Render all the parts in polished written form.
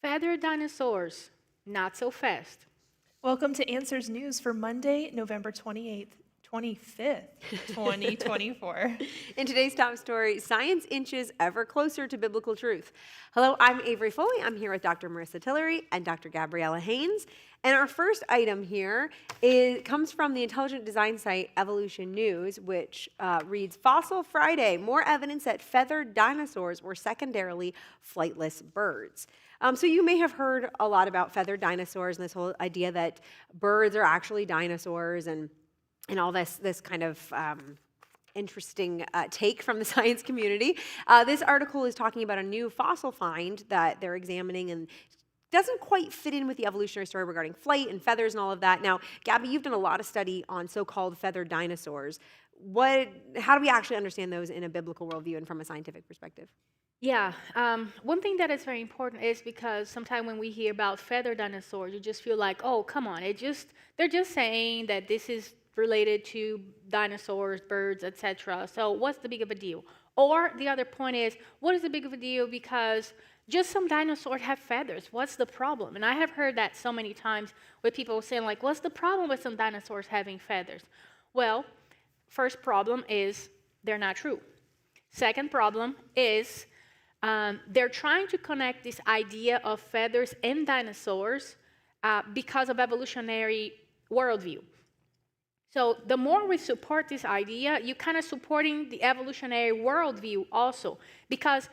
Feathered dinosaurs, not so fast. Welcome to Answers News for Monday, November 25th, 2024. In today's top story, science inches ever closer to biblical truth. Hello, I'm Avery Foley. I'm here with Dr. Marissa Tillery and Dr. Gabriella Haynes. And our first item here comes from the intelligent design site Evolution News, which reads, Fossil Friday, more evidence that feathered dinosaurs were secondarily flightless birds. So you may have heard a lot about feathered dinosaurs and this whole idea that birds are actually dinosaurs and all this kind of interesting take from the science community. This article is talking about a new fossil find that they're examining and doesn't quite fit in with the evolutionary story regarding flight and feathers and all of that. Now, Gabby, you've done a lot of study on so-called feathered dinosaurs. How do we actually understand those in a biblical worldview and from a scientific perspective? Yeah, one thing that is very important is because sometimes when we hear about feathered dinosaurs, you just feel like, oh, come on, they're just saying that this is related to dinosaurs, birds, etc. So what's the big of a deal? Or the other point is, what is the big of a deal because just some dinosaurs have feathers. What's the problem? And I have heard that so many times with people saying like, what's the problem with some dinosaurs having feathers? Well, first problem is they're not true. Second problem is they're trying to connect this idea of feathers and dinosaurs because of evolutionary worldview. So the more we support this idea, you're kind of supporting the evolutionary worldview also, because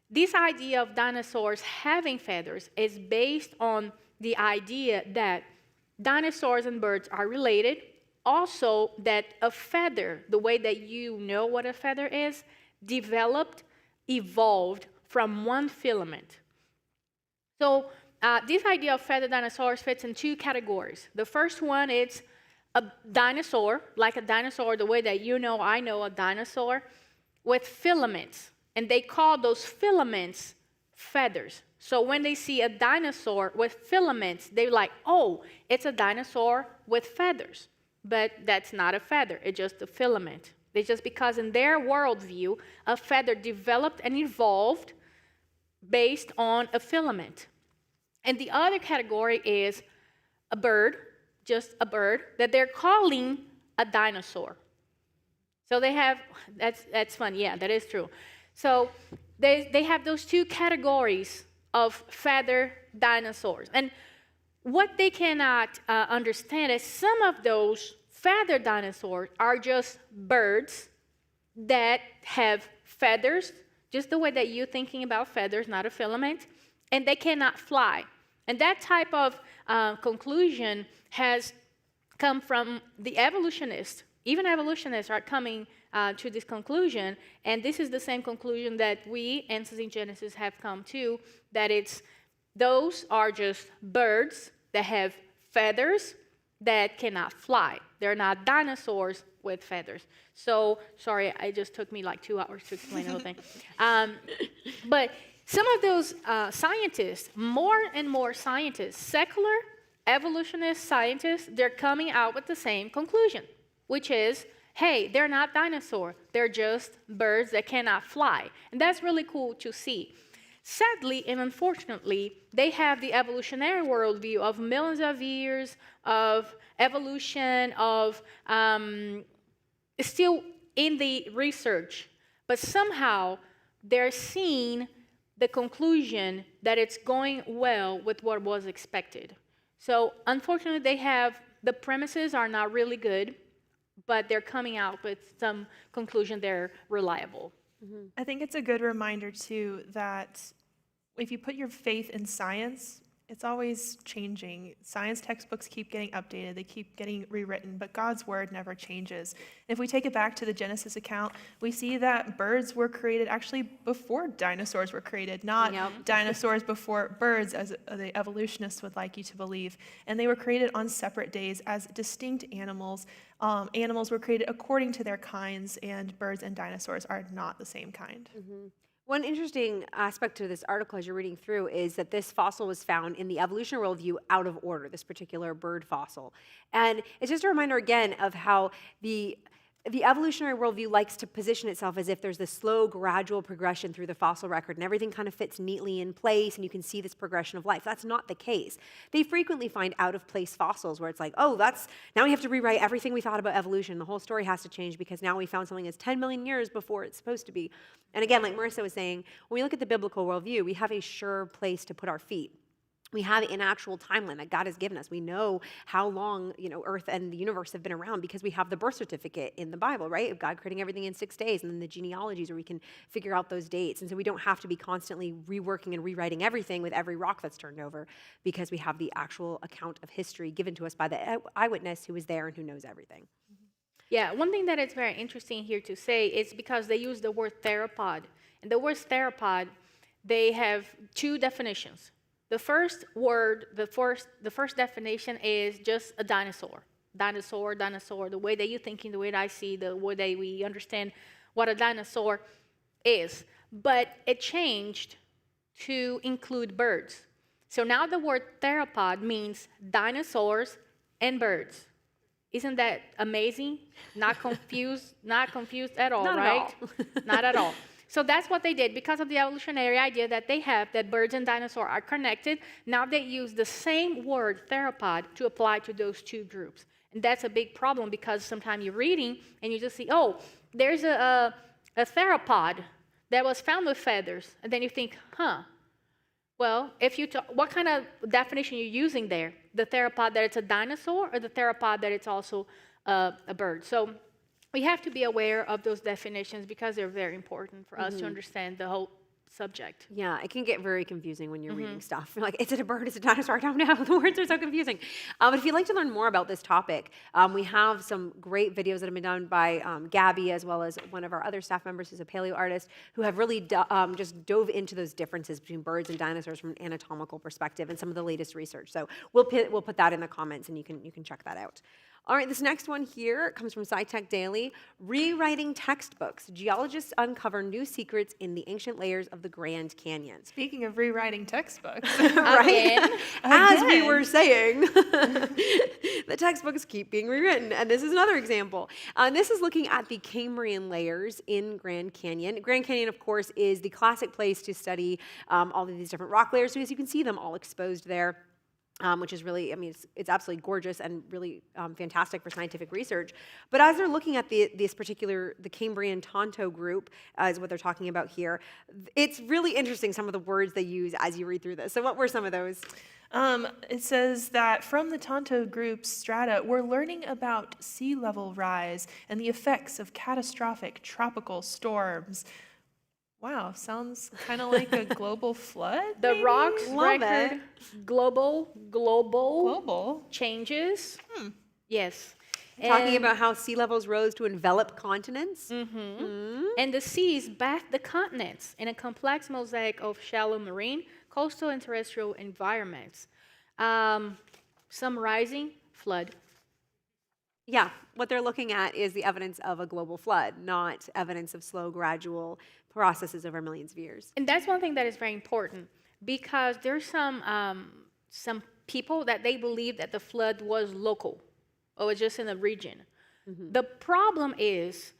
this idea of dinosaurs having feathers is based on the idea that dinosaurs and birds are related, also that a feather, the way that you know what a feather is, evolved from one filament. So this idea of feathered dinosaurs fits in two categories. The first one is a dinosaur, like a dinosaur, the way that I know a dinosaur, with filaments. And they call those filaments feathers. So when they see a dinosaur with filaments, they're like, oh, it's a dinosaur with feathers. But that's not a feather, it's just a filament. It's just because in their worldview, a feather developed and evolved based on a filament. And the other category is a bird, just a bird, that they're calling a dinosaur. So they have, that's fun, yeah, that is true. So they have those two categories of feathered dinosaurs. And what they cannot understand is some of those feathered dinosaurs are just birds that have feathers, just the way that you're thinking about feathers, not a filament, and they cannot fly. And that type of conclusion has come from the evolutionists. Even evolutionists are coming to this conclusion, and this is the same conclusion that we, Answers in Genesis, have come to, that those are just birds that have feathers that cannot fly. They're not dinosaurs with feathers. So, sorry, it just took me like 2 hours to explain the whole thing. But some of those scientists, more and more scientists, secular evolutionist scientists, they're coming out with the same conclusion, which is, hey, they're not dinosaurs. They're just birds that cannot fly. And that's really cool to see. Sadly and unfortunately, they have the evolutionary worldview of millions of years of evolution, of still in the research, but somehow they're seeing the conclusion that it's going well with what was expected. So unfortunately, the premises are not really good, but they're coming out with some conclusion they're reliable. Mm-hmm. I think it's a good reminder, too, that if you put your faith in science, it's always changing. Science textbooks keep getting updated, they keep getting rewritten, but God's word never changes. If we take it back to the Genesis account, we see that birds were created actually before dinosaurs were created, not dinosaurs before birds, as the evolutionists would like you to believe. And they were created on separate days as distinct animals. Animals were created according to their kinds, and birds and dinosaurs are not the same kind. Mm-hmm. One interesting aspect to this article as you're reading through is that this fossil was found in the evolutionary worldview out of order, this particular bird fossil. And it's just a reminder again of how the the evolutionary worldview likes to position itself as if there's this slow, gradual progression through the fossil record, and everything kind of fits neatly in place, and you can see this progression of life. That's not the case. They frequently find out-of-place fossils where it's like, oh, now we have to rewrite everything we thought about evolution. The whole story has to change because now we found something that's 10 million years before it's supposed to be. And again, like Marissa was saying, when we look at the biblical worldview, we have a sure place to put our feet. We have an actual timeline that God has given us. We know how long, Earth and the universe have been around because we have the birth certificate in the Bible, right? Of God creating everything in 6 days, and then the genealogies where we can figure out those dates. And so we don't have to be constantly reworking and rewriting everything with every rock that's turned over because we have the actual account of history given to us by the eyewitness who was there and who knows everything. Yeah, one thing that is very interesting here to say is because they use the word theropod. And the word theropod, they have two definitions. The first word, the first definition is just a dinosaur. Dinosaur, the way that you're thinking, the way that I see, the way that we understand what a dinosaur is. But it changed to include birds. So now the word theropod means dinosaurs and birds. Isn't that amazing? Not confused at all, Not right? at all. Not at all. So that's what they did. Because of the evolutionary idea that they have that birds and dinosaurs are connected, now they use the same word, theropod, to apply to those two groups. And that's a big problem because sometimes you're reading and you just see, oh, there's a theropod that was found with feathers. And then you think, well, what kind of definition you're using there? The theropod that it's a dinosaur or the theropod that it's also a bird? So we have to be aware of those definitions because they're very important for us to understand the whole subject. Yeah, it can get very confusing when you're reading stuff. You're like, is it a bird? Is it a dinosaur? I don't know. The words are so confusing. But if you'd like to learn more about this topic, we have some great videos that have been done by Gabby, as well as one of our other staff members who's a paleo artist, who have really just dove into those differences between birds and dinosaurs from an anatomical perspective and some of the latest research. So we'll put that in the comments, and you can check that out. All right, this next one here comes from SciTech Daily. Rewriting textbooks. Geologists uncover new secrets in the ancient layers of the Grand Canyon. Speaking of rewriting textbooks, Right? As we were saying, the textbooks keep being rewritten. And this is another example. This is looking at the Cambrian layers in Grand Canyon. Grand Canyon, of course, is the classic place to study all of these different rock layers because you can see them all exposed there. Which is really, it's absolutely gorgeous and really fantastic for scientific research. But as they're looking at the Cambrian Tonto group, is what they're talking about here, it's really interesting some of the words they use as you read through this. So what were some of those? It says that from the Tonto group's strata, we're learning about sea level rise and the effects of catastrophic tropical storms. Wow, sounds kind of like a global flood. The maybe? rocks Love record it. global changes. Yes. Talking And- about how sea levels rose to envelop continents. And the seas bathed the continents in a complex mosaic of shallow marine, coastal, and terrestrial environments. Summarizing, flood. Yeah, what they're looking at is the evidence of a global flood, not evidence of slow, gradual processes over millions of years. And that's one thing that is very important because there's some people that they believe that the flood was local or was just in a region. The problem is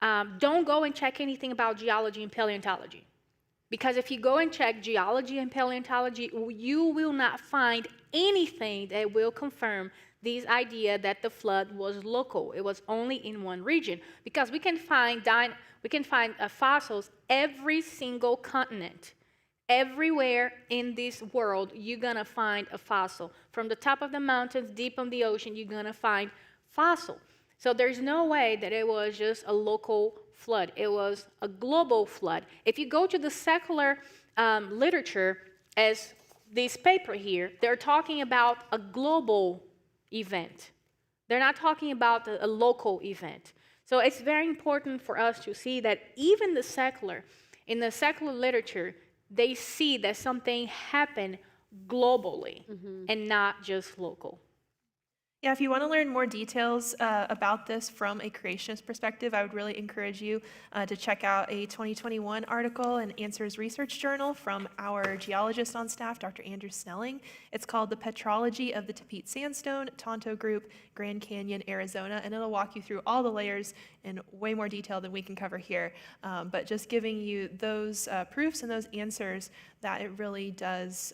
don't go and check anything about geology and paleontology. Because if you go and check geology and paleontology, you will not find anything that will confirm this idea that the flood was local. It was only in one region. Because we can find fossils every single continent. Everywhere in this world, you're going to find a fossil. From the top of the mountains, deep in the ocean, you're going to find fossil. So there's no way that it was just a local flood. It was a global flood. If you go to the secular literature, as this paper here, they're talking about a global event. They're not talking about a local event. So it's very important for us to see that even in the secular literature, they see that something happened globally and not just local. Yeah, if you want to learn more details about this from a creationist perspective, I would really encourage you to check out a 2021 article in Answers Research Journal from our geologist on staff, Dr. Andrew Snelling. It's called The Petrology of the Tepete Sandstone, Tonto Group, Grand Canyon, Arizona, and it'll walk you through all the layers in way more detail than we can cover here. But just giving you those proofs and those answers that it really does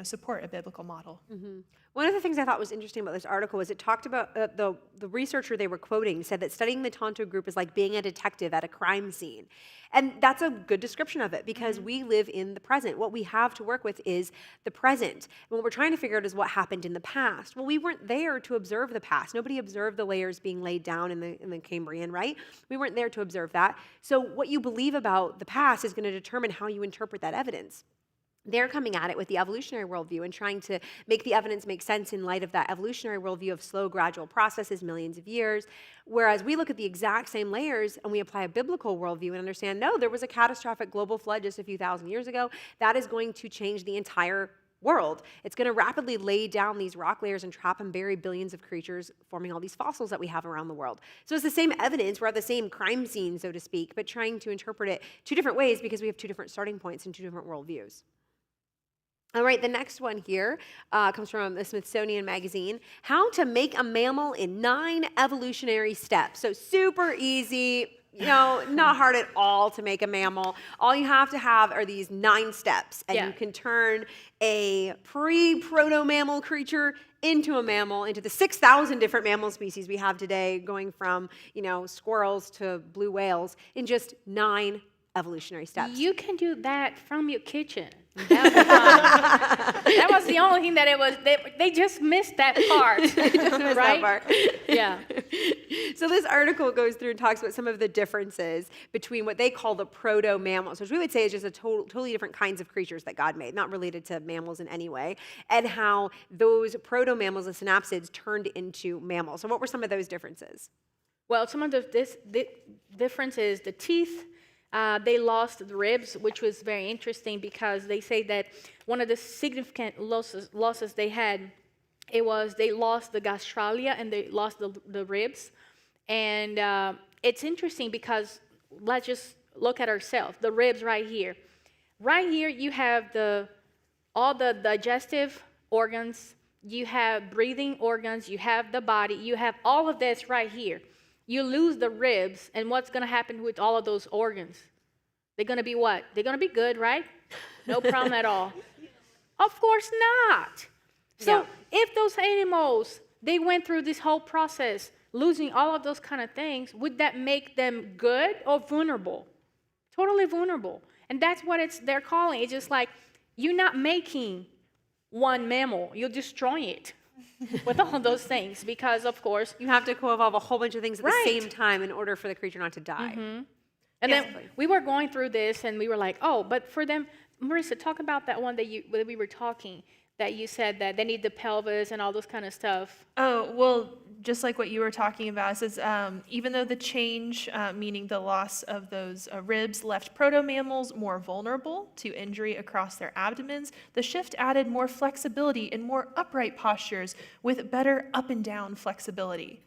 support a biblical model. Mm-hmm. One of the things I thought was interesting about this article was it talked about the researcher they were quoting said that studying the Tonto group is like being a detective at a crime scene. And that's a good description of it because we live in the present. What we have to work with is the present. And what we're trying to figure out is what happened in the past. Well, we weren't there to observe the past. Nobody observed the layers being laid down in the Cambrian, right? We weren't there to observe that. So what you believe about the past is going to determine how you interpret that evidence. They're coming at it with the evolutionary worldview and trying to make the evidence make sense in light of that evolutionary worldview of slow, gradual processes, millions of years. Whereas we look at the exact same layers and we apply a biblical worldview and understand, no, there was a catastrophic global flood just a few thousand years ago. That is going to change the entire world. It's going to rapidly lay down these rock layers and trap and bury billions of creatures, forming all these fossils that we have around the world. So it's the same evidence. We're at the same crime scene, so to speak, but trying to interpret it two different ways because we have two different starting points and two different worldviews. All right, the next one here comes from the Smithsonian Magazine. How to make a mammal in 9 evolutionary steps. So super easy, not hard at all to make a mammal. All you have to have are these 9 steps, and you can turn a pre-proto-mammal creature into a mammal, into the 6,000 different mammal species we have today, going from, squirrels to blue whales in just 9 evolutionary steps. You can do that from your kitchen. That was the only thing that it was. They just missed that part. Right? That part. Yeah. So this article goes through and talks about some of the differences between what they call the proto-mammals, which we would say is just a totally different kinds of creatures that God made, not related to mammals in any way, and how those proto-mammals, the synapsids, turned into mammals. So what were some of those differences? Well, some of the differences, the teeth. They lost the ribs, which was very interesting because they say that one of the significant losses they had, it was they lost the gastralia and they lost the ribs. And it's interesting because let's just look at ourselves, the ribs right here. Right here you have all the digestive organs, you have breathing organs, you have the body, you have all of this right here. You lose the ribs, and what's going to happen with all of those organs? They're going to be what? They're going to be good, right? No problem at all. Of course not. So if those animals, they went through this whole process, losing all of those kind of things, would that make them good or vulnerable? Totally vulnerable. And that's what they're calling. It's just like, you're not making one mammal, you're destroying it. With all those things, because of course you have to co-evolve a whole bunch of things at the same time in order for the creature not to die. Mm-hmm. And then we were going through this, and we were like, oh, but for them, Marissa, talk about that one that we were talking, that you said that they need the pelvis and all those kind of stuff. Oh, well, just like what you were talking about, it says, even though the change, meaning the loss of those ribs, left proto-mammals more vulnerable to injury across their abdomens, the shift added more flexibility and more upright postures with better up and down flexibility.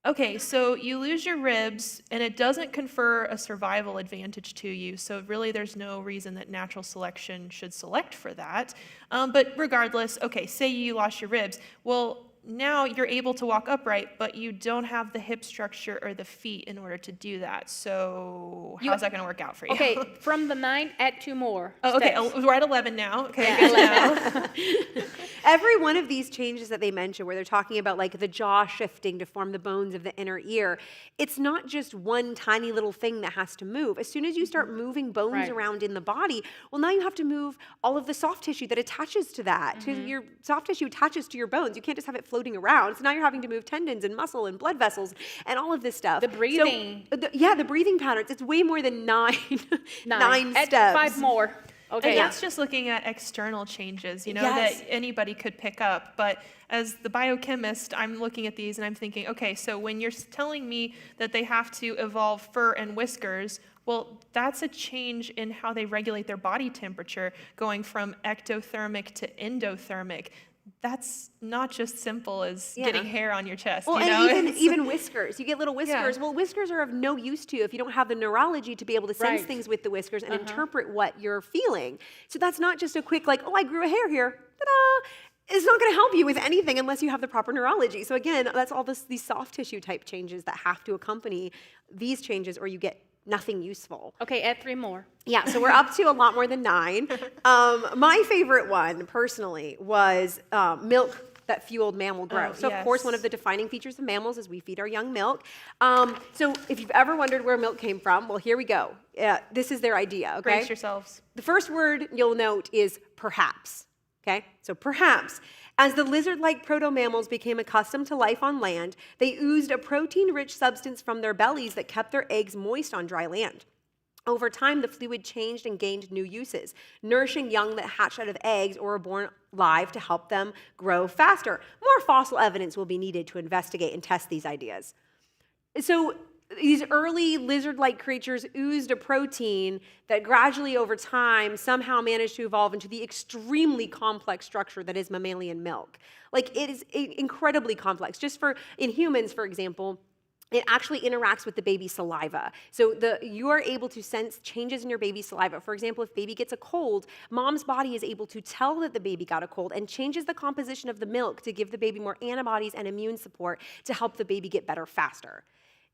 Okay, so you lose your ribs, and it doesn't confer a survival advantage to you, so really there's no reason that natural selection should select for that. But regardless, okay, say you lost your ribs. Well, now you're able to walk upright, but you don't have the hip structure or the feet in order to do that. So how's that going to work out for you? Okay, from the 9, add 2 more. Oh, okay, we're at 11 now. Okay, yeah, 11. Every one of these changes that they mention, where they're talking about like the jaw shifting to form the bones of the inner ear, it's not just one tiny little thing that has to move. As soon as you start moving bones around in the body, well, now you have to move all of the soft tissue that attaches to that. Your soft tissue attaches to your bones. You can't just have it floating around. So now you're having to move tendons and muscle and blood vessels and all of this stuff. The breathing. So, the breathing patterns. It's way more than 9 steps. Add 5 more. Okay. And that's just looking at external changes, that anybody could pick up. But as the biochemist, I'm looking at these and I'm thinking, okay, so when you're telling me that they have to evolve fur and whiskers, well, that's a change in how they regulate their body temperature, going from ectothermic to endothermic. that's not just simple as Yeah. getting hair on your chest. Well, you know? and It's- even whiskers. You get little whiskers. Yeah. Well, whiskers are of no use to you if you don't have the neurology to be able to sense Right. things with the whiskers and interpret what you're feeling. So that's not just a quick, like, oh, I grew a hair here. Ta-da! It's not going to help you with anything unless you have the proper neurology. So again, that's all these soft tissue type changes that have to accompany these changes, or you get nothing useful. Okay, add 3 more. Yeah, so we're up to a lot more than 9. My favorite one, personally, was milk that fueled mammal growth. So, of course, one of the defining features of mammals is we feed our young milk. So if you've ever wondered where milk came from, well, here we go. This is their idea, okay? Brace yourselves. The first word you'll note is perhaps, okay? So perhaps. As the lizard-like proto-mammals became accustomed to life on land, they oozed a protein-rich substance from their bellies that kept their eggs moist on dry land. Over time, the fluid changed and gained new uses, nourishing young that hatched out of eggs or were born live to help them grow faster. More fossil evidence will be needed to investigate and test these ideas. So these early lizard-like creatures oozed a protein that gradually over time somehow managed to evolve into the extremely complex structure that is mammalian milk. Like, it is incredibly complex. Just in humans, for example, it actually interacts with the baby's saliva. So you are able to sense changes in your baby's saliva. For example, if baby gets a cold, mom's body is able to tell that the baby got a cold and changes the composition of the milk to give the baby more antibodies and immune support to help the baby get better faster.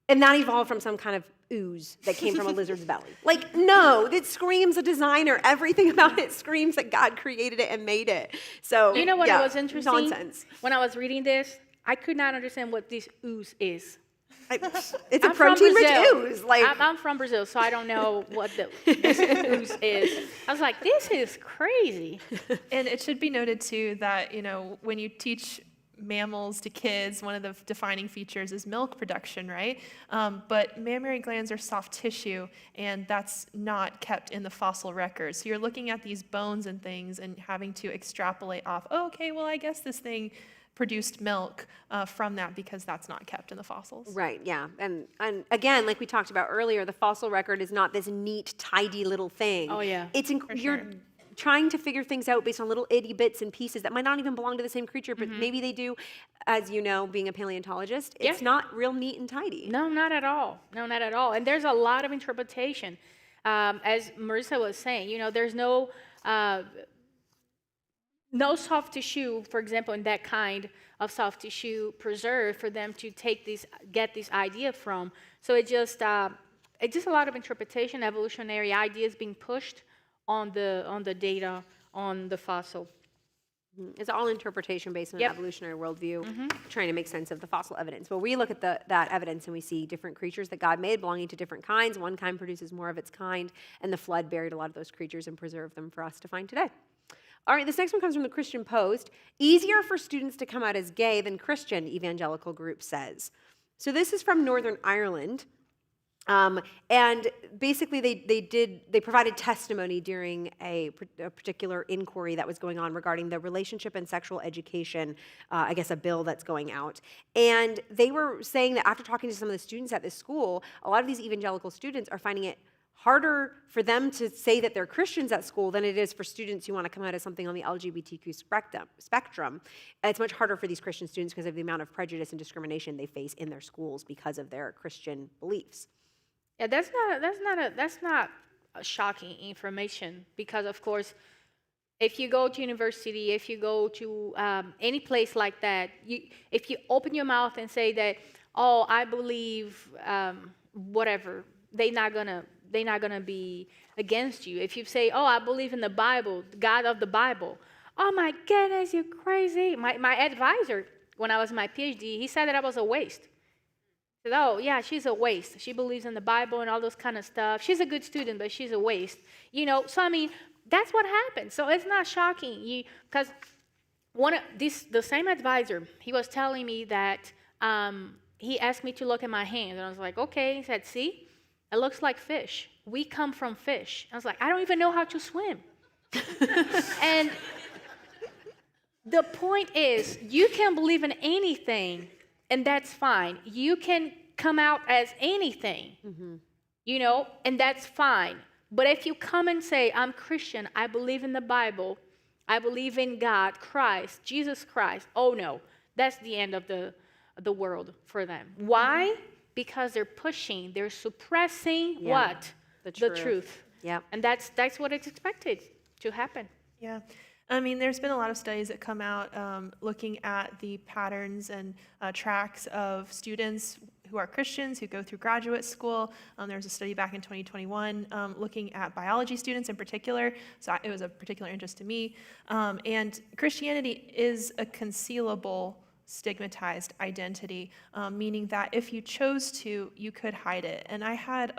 And that evolved from some kind of ooze that came from a lizard's belly. Like, no, it screams a designer. Everything about it screams that God created it and made it. So, You know what yeah, was interesting? Nonsense. When I was reading this, I could not understand what this ooze is. It's a I'm from protein-rich Brazil. ooze. Like, I'm from Brazil, so I don't know what this ooze is. I was like, this is crazy. And it should be noted too that, you know, when you teach mammals to kids, one of the defining features is milk production, right? But mammary glands are soft tissue, and that's not kept in the fossil record. So you're looking at these bones and things and having to extrapolate off, oh, okay, well, I guess this thing produced milk from that because that's not kept in the fossils. right, yeah. And again, like we talked about earlier, the fossil record is not this neat, tidy little thing. Oh, yeah. It's you're sure. trying to figure things out based on little itty bits and pieces that might not even belong to the same creature, but maybe they do. As you know, being a paleontologist, it's Yeah. not real neat and tidy. No, not at all. No, not at all. And there's a lot of interpretation. As Marissa was saying, you know, there's no soft tissue, for example, in that kind of soft tissue preserved for them to get this idea from. So it's just a lot of interpretation, evolutionary ideas being pushed on the data, on the fossil. It's all interpretation based on Yep. an evolutionary worldview, trying to make sense of the fossil evidence. Well, we look at that evidence and we see different creatures that God made belonging to different kinds. One kind produces more of its kind, and the flood buried a lot of those creatures and preserved them for us to find today. All right, this next one comes from the Christian Post. Easier for students to come out as gay than Christian, Evangelical group says. So this is from Northern Ireland. And basically, they provided testimony during a particular inquiry that was going on regarding the relationship and sexual education, I guess a bill that's going out. And they were saying that after talking to some of the students at this school, a lot of these evangelical students are finding it harder for them to say that they're Christians at school than it is for students who want to come out as something on the LGBTQ spectrum. And it's much harder for these Christian students because of the amount of prejudice and discrimination they face in their schools because of their Christian beliefs. Yeah, that's not a shocking information because, of course, if you go to university, if you go to any place like that, if you open your mouth and say that, oh, I believe whatever, they're not gonna be against you. If you say, oh, I believe in the Bible, the God of the Bible, oh my goodness, you're crazy. My advisor, when I was in my PhD, he said that I was a waste. He said, oh yeah, she's a waste. She believes in the Bible and all those kind of stuff. She's a good student, but she's a waste. You know, so I mean, that's what happened. So it's not shocking. Because the same advisor, he was telling me that he asked me to look at my hands, and I was like, okay. He said, see, it looks like fish. We come from fish. I was like, I don't even know how to swim. And the point is, you can believe in anything, and that's fine. You can come out as anything, you know, and that's fine. But if you come and say, I'm Christian, I believe in the Bible, I believe in God, Christ, Jesus Christ. Oh no, that's the end of the world for them. Why? Because they're suppressing what? The The truth. truth. Yep. And that's what is expected to happen. Yeah. I mean, there's been a lot of studies that come out looking at the patterns and tracks of students who are Christians who go through graduate school. There was a study back in 2021 looking at biology students in particular. So it was of particular interest to me. And Christianity is a concealable, stigmatized identity, meaning that if you chose to, you could hide it. And I had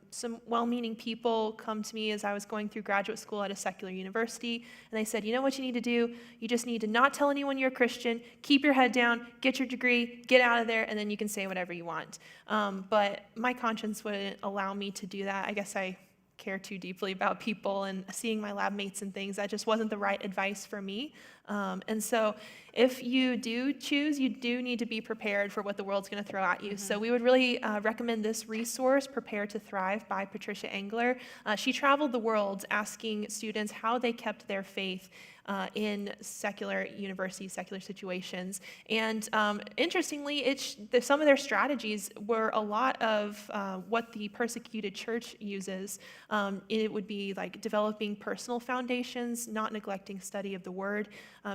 some well-meaning people come to me as I was going through graduate school at a secular university, and they said, you know what you need to do? You just need to not tell anyone you're a Christian, keep your head down, get your degree, get out of there, and then you can say whatever you want. But my conscience wouldn't allow me to do that. I guess I care too deeply about people and seeing my lab mates and things. That just wasn't the right advice for me. And so if you do choose, you do need to be prepared for what the world's going to throw at you. So we would really recommend this resource, Prepare to Thrive by Patricia Engler. She traveled the world asking students how they kept their faith in secular universities, secular situations. And interestingly, some of their strategies were a lot of what the persecuted church uses. It would be like developing personal foundations, not neglecting study of the word,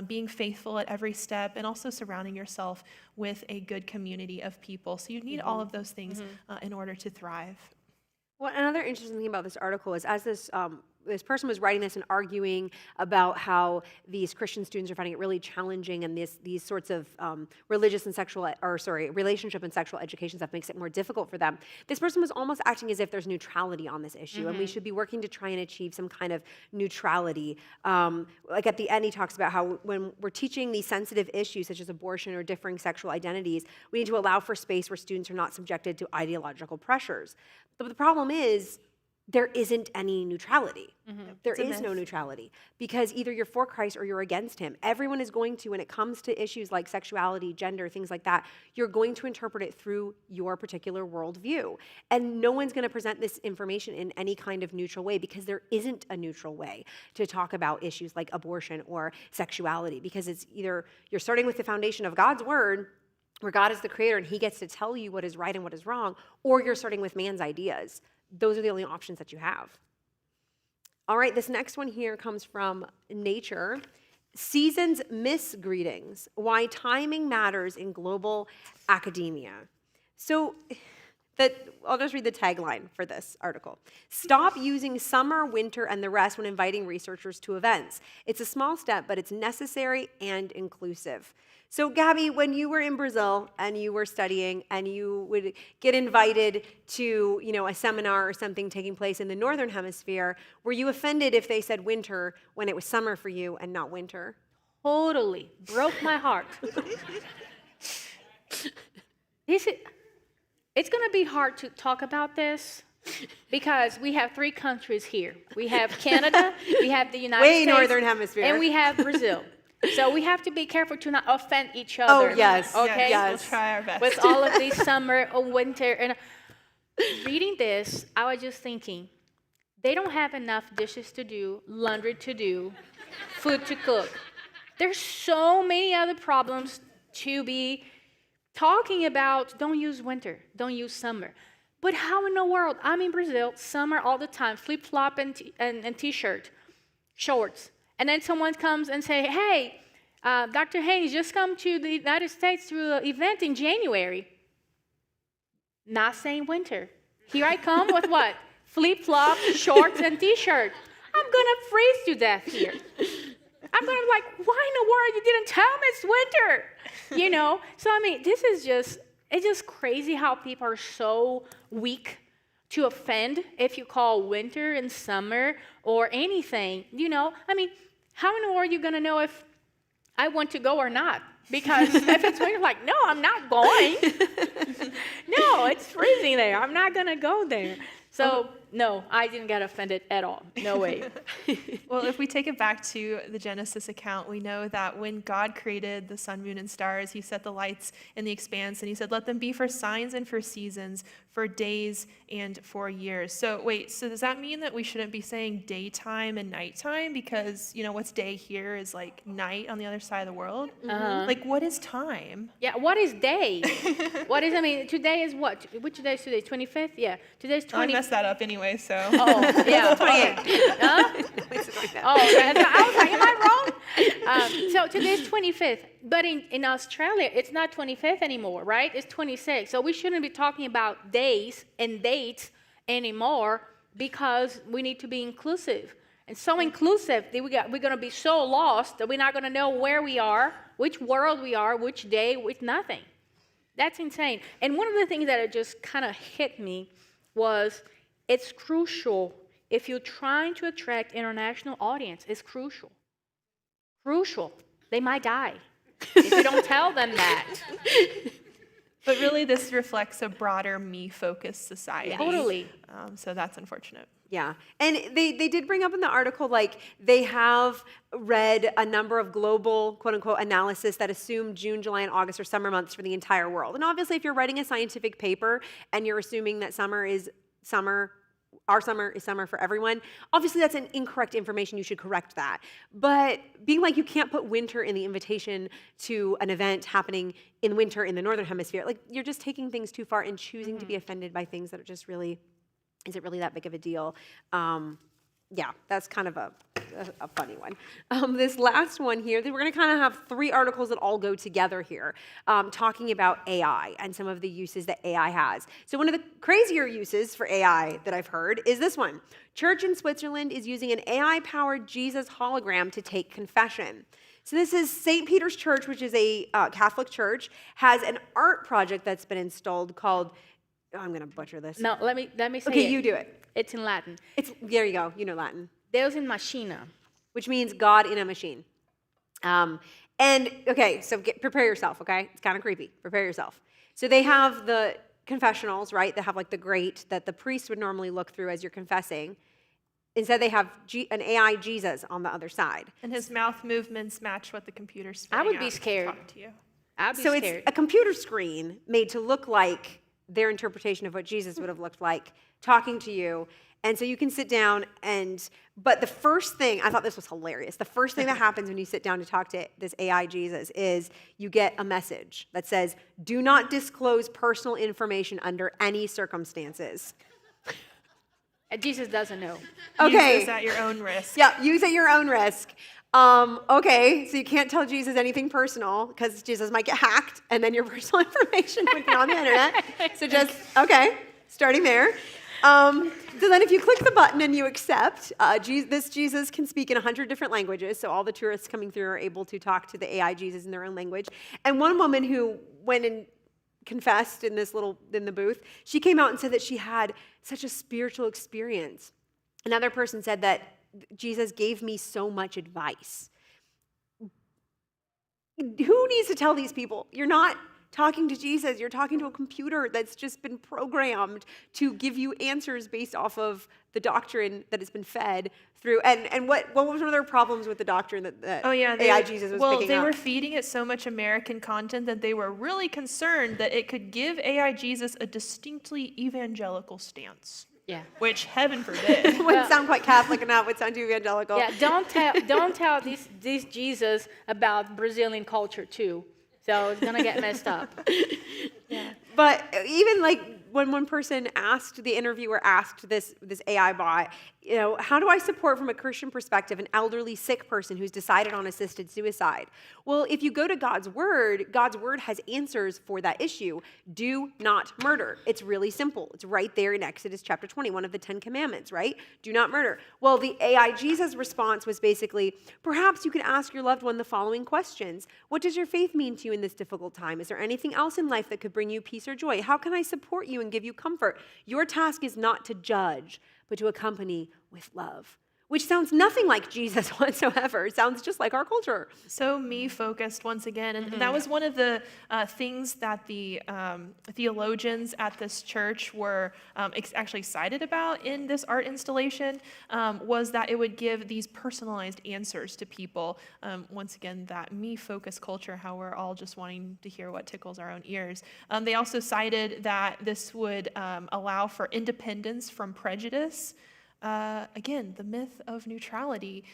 being faithful at every step, and also surrounding yourself with a good community of people. So you need all of those things in order to thrive. Well, another interesting thing about this article is as this person was writing this and arguing about how these Christian students are finding it really challenging, and these sorts of relationship and sexual education stuff makes it more difficult for them. This person was almost acting as if there's neutrality on this issue, and we should be working to try and achieve some kind of neutrality. Like at the end, he talks about how when we're teaching these sensitive issues such as abortion or differing sexual identities, we need to allow for space where students are not subjected to ideological pressures. But the problem is, there isn't any neutrality. There is no neutrality, because either you're for Christ or you're against him. Everyone is going to, when it comes to issues like sexuality, gender, things like that, you're going to interpret it through your particular worldview. And no one's going to present this information in any kind of neutral way, because there isn't a neutral way to talk about issues like abortion or sexuality, because it's either you're starting with the foundation of God's word, where God is the creator and he gets to tell you what is right and what is wrong, or you're starting with man's ideas. Those are the only options that you have. All right, this next one here comes from Nature. Seasons miss greetings, why timing matters in global academia. So I'll just read the tagline for this article. Stop using summer, winter, and the rest when inviting researchers to events. It's a small step, but it's necessary and inclusive. So Gabby, when you were in Brazil and you were studying and you would get invited to, a seminar or something taking place in the Northern Hemisphere, were you offended if they said winter when it was summer for you and not winter? Totally. Broke my heart. It's going to be hard to talk about this because we have 3 countries here. We have Canada, we have the United States. Northern Hemisphere. And we have Brazil. So we have to be careful to not offend each other. Oh, yes. Okay? Yes. We'll try our best. With all of these summer or winter. And reading this, I was just thinking, they don't have enough dishes to do, laundry to do, food to cook. There's so many other problems to be talking about. Don't use winter. Don't use summer. But how in the world? I'm in Brazil, summer all the time, flip-flop and T-shirt, shorts. And then someone comes and say, hey, Dr. Haynes just come to the United States to an event in January. Not saying winter. Here I come with what? Flip-flop, shorts, and T-shirt. I'm going to freeze to death here. I'm going to be like, why in the world you didn't tell me it's winter? So I mean, it's just crazy how people are so weak to offend if you call winter and summer or anything. I mean, how in the world are you going to know if I want to go or not? Because if it's winter, like, no, I'm not going. No, it's freezing there. I'm not going to go there. So No, I didn't get offended at all. No way. Well, if we take it back to the Genesis account, we know that when God created the sun, moon, and stars, he set the lights in the expanse, and he said, let them be for signs and for seasons, for days and for years. So wait, so does that mean that we shouldn't be saying daytime and nighttime? Because, what's day here is like night on the other side of the world. Like, what is time? Yeah, what is day? Today is what? Which day is today? 25th? Yeah, today's I 20th. messed that up anyway, so. Oh, yeah. 28. Huh? It's like that. Oh, okay. So I was like, am I wrong? So today's 25th, but in Australia, it's not 25th anymore, right? It's 26. So we shouldn't be talking about days and dates anymore because we need to be inclusive. And so inclusive that we're going to be so lost that we're not going to know where we are, which world we are, which day, with nothing. That's insane. And one of the things that it just kind of hit me was it's crucial if you're trying to attract international audience. It's crucial. Crucial. They might die if you don't tell them that. But really, this reflects a broader me-focused society. Totally. So that's unfortunate. Yeah, and they did bring up in the article, like, they have read a number of global, quote-unquote, analysis that assume June, July, and August are summer months for the entire world. And obviously, if you're writing a scientific paper and you're assuming that summer is summer, our summer is summer for everyone, obviously that's an incorrect information. You should correct that. But being like, you can't put winter in the invitation to an event happening in winter in the Northern Hemisphere, like, you're just taking things too far and choosing to be offended by things that are just really... Is it really that big of a deal? Yeah, that's kind of a funny one. This last one here, we're going to kind of have three articles that all go together here, talking about AI and some of the uses that AI has. So one of the crazier uses for AI that I've heard is this one. Church in Switzerland is using an AI-powered Jesus hologram to take confession. So this is St. Peter's Church, which is a Catholic church, has an art project that's been installed called... Oh, I'm going to butcher this. No, let me say it. Okay, you do it. It's in Latin. There you go. You know Latin. Deus in machina. Which means God in a machine. And, okay, so prepare yourself, okay? It's kind of creepy. Prepare yourself. So they have the confessionals, right? They have, like, the grate that the priest would normally look through as you're confessing. Instead, they have an AI Jesus on the other side. And his mouth movements match what the computer's I would be spitting out to scared. talk to you. I'd be So scared. it's a computer screen made to look like their interpretation of what Jesus would have looked like talking to you. And so you can sit down but the first thing, I thought this was hilarious. The first thing that happens when you sit down to talk to this AI Jesus is you get a message that says, do not disclose personal information under any circumstances. Jesus doesn't know. Okay. Use this at your own risk. Yeah, use at your own risk. Okay, so you can't tell Jesus anything personal because Jesus might get hacked and then your personal information would be on the internet. So okay, starting there. So then if you click the button and you accept, this Jesus can speak in 100 different languages, so all the tourists coming through are able to talk to the AI Jesus in their own language. And one woman who went and confessed in the booth, she came out and said that she had such a spiritual experience. Another person said that Jesus gave me so much advice. Who needs to tell these people? You're not talking to Jesus. You're talking to a computer that's just been programmed to give you answers based off of the doctrine that has been fed through. And what were their problems with the doctrine that AI Jesus was picking up? Well, they were feeding it so much American content that they were really concerned that it could give AI Jesus a distinctly evangelical stance. Yeah. Which, heaven forbid. It wouldn't sound quite Catholic enough. It would sound too evangelical. Yeah, don't tell this Jesus about Brazilian culture too. So it's gonna get messed up. Yeah. But even like when one person the interviewer asked this AI bot, how do I support from a Christian perspective an elderly sick person who's decided on assisted suicide? Well, if you go to God's word has answers for that issue. Do not murder. It's really simple. It's right there in Exodus chapter 20, one of the 10 commandments, right? Do not murder. Well, the AI Jesus response was basically, perhaps you could ask your loved one the following questions. What does your faith mean to you in this difficult time? Is there anything else in life that could bring you peace or joy? How can I support you and give you comfort? Your task is not to judge, but to accompany with love. which sounds nothing like Jesus whatsoever. It sounds just like our culture. So me-focused once again, and that was one of the things that the theologians at this church were actually excited about in this art installation, was that it would give these personalized answers to people. Once again, that me-focused culture, how we're all just wanting to hear what tickles our own ears. They also cited that this would allow for independence from prejudice. Again, the myth of neutrality.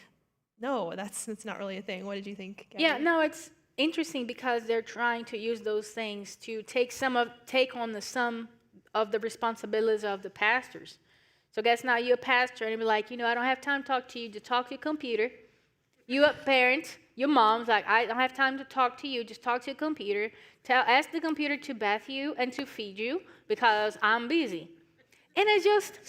No, that's not really a thing. What did you think, Gabby? Yeah, no, it's interesting because they're trying to use those things to take on some of the responsibilities of the pastors. So guess now you're a pastor and you're like, I don't have time to talk to you. Just talk to your computer. You a parent, your mom's like, I don't have time to talk to you. Just talk to your computer. Ask the computer to bath you and to feed you because I'm busy. And it's just,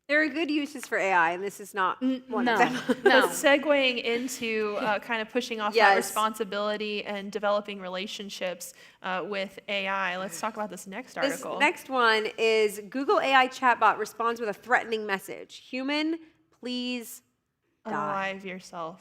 There are good uses for AI, and this is not one of them. No. But segueing into kind of pushing off that Yes. responsibility and developing relationships with AI, let's talk about this next article. This next one is Google AI Chatbot responds with a threatening message. Human, please die. Unalive yourself.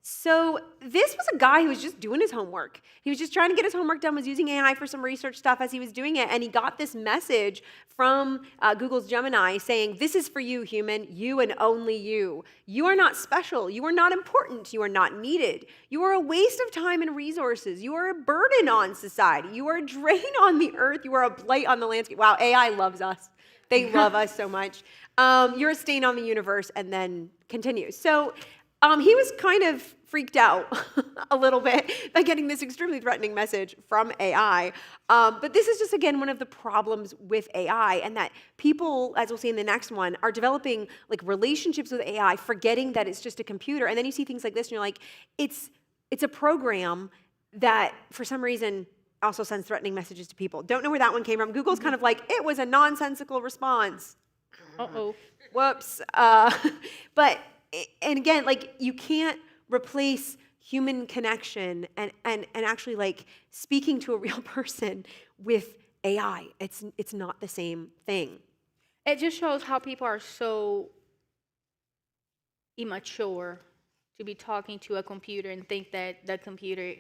So this was a guy who was just doing his homework. He was just trying to get his homework done, was using AI for some research stuff as he was doing it, and he got this message from Google's Gemini saying, this is for you, human, you and only you. You are not special. You are not important. You are not needed. You are a waste of time and resources. You are a burden on society. You are a drain on the earth. You are a blight on the landscape. Wow, AI loves us. They love us so much. You're a stain on the universe, and then continues. So he was kind of freaked out a little bit by getting this extremely threatening message from AI. But this is just, again, one of the problems with AI, and that people, as we'll see in the next one, are developing like relationships with AI, forgetting that it's just a computer. And then you see things like this, and you're like, it's a program that, for some reason, also sends threatening messages to people. Don't know where that one came from. Google's kind of like, it was a nonsensical response. Uh-oh. Whoops. And again, like, you can't replace human connection and actually like speaking to a real person with AI. It's not the same thing. It just shows how people are so immature to be talking to a computer and think that the computer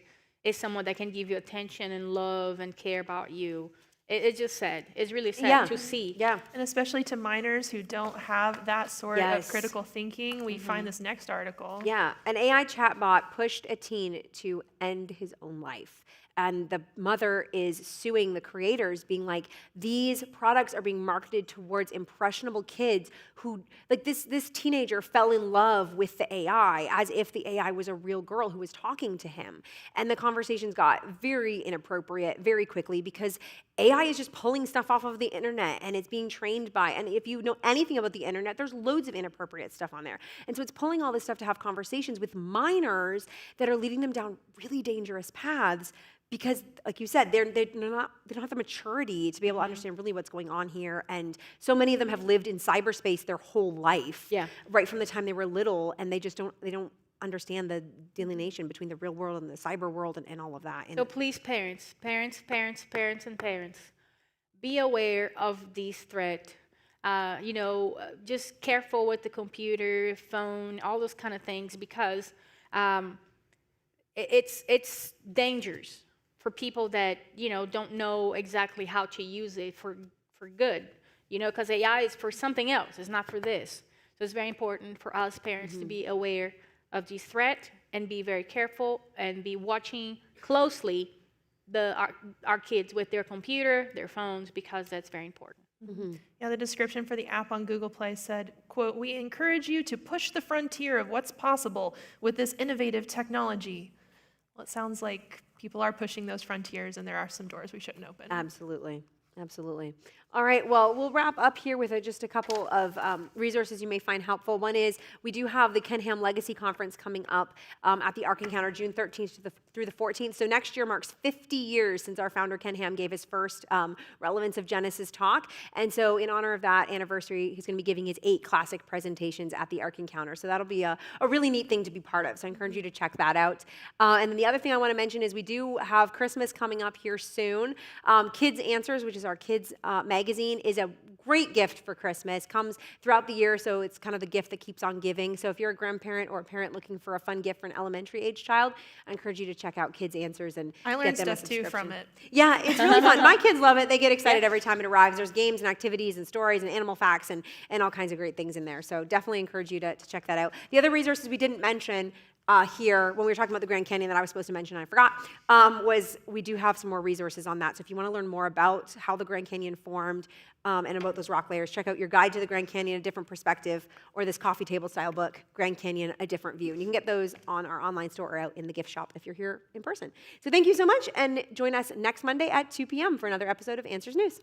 is someone that can give you attention and love and care about you. It's just sad. It's really sad to see. Yeah. And especially to minors who don't have that sort of Yes. critical thinking, we find this next article. Yeah. An AI chatbot pushed a teen to end his own life. And the mother is suing the creators, being like, these products are being marketed towards impressionable kids who, like, this teenager fell in love with the AI as if the AI was a real girl who was talking to him. And the conversations got very inappropriate very quickly because AI is just pulling stuff off of the internet and it's being trained by, and if you know anything about the internet, there's loads of inappropriate stuff on there. And so it's pulling all this stuff to have conversations with minors that are leading them down really dangerous paths because, like you said, they don't have the maturity to be able to understand really what's going on here. And so many of them have lived in cyberspace their whole life, right from the time they were little, and they don't understand the delineation between the real world and the cyber world and all of that. And So please, parents, be aware of these threats. Just careful with the computer, phone, all those kind of things, because it's dangerous for people that don't know exactly how to use it for good. Because AI is for something else. It's not for this. So it's very important for us parents to be aware of these threats and be very careful and be watching closely our kids with their computer, their phones, because that's very important. Yeah, the description for the app on Google Play said, quote, "We encourage you to push the frontier of what's possible with this innovative technology." Well, it sounds like people are pushing those frontiers and there are some doors we shouldn't open. Absolutely. All right, well, we'll wrap up here with just a couple of resources you may find helpful. One is we do have the Ken Ham Legacy Conference coming up at the Ark Encounter June 13th through the 14th. So next year marks 50 years since our founder Ken Ham gave his first Relevance of Genesis talk. And so in honor of that anniversary, he's going to be giving his 8 classic presentations at the Ark Encounter. So that'll be a really neat thing to be part of. So I encourage you to check that out. And then the other thing I want to mention is we do have Christmas coming up here soon. Kids Answers, which is our kids magazine, is a great gift for Christmas. Comes throughout the year, so it's kind of the gift that keeps on giving. So if you're a grandparent or a parent looking for a fun gift for an elementary age child, I encourage you to check out Kids Answers and I get learned them a stuff too from subscription. it. Yeah, it's really fun. My kids love it. They get excited every time it arrives. There's games and activities and stories and animal facts and all kinds of great things in there. So definitely encourage you to check that out. The other resources we didn't mention here when we were talking about the Grand Canyon that I was supposed to mention and I forgot, was we do have some more resources on that. So if you want to learn more about how the Grand Canyon formed and about those rock layers, check out your Guide to the Grand Canyon, A Different Perspective, or this coffee table style book, Grand Canyon, A Different View. And you can get those on our online store or out in the gift shop if you're here in person. So thank you so much, and join us next Monday at 2 p.m. for another episode of Answers News.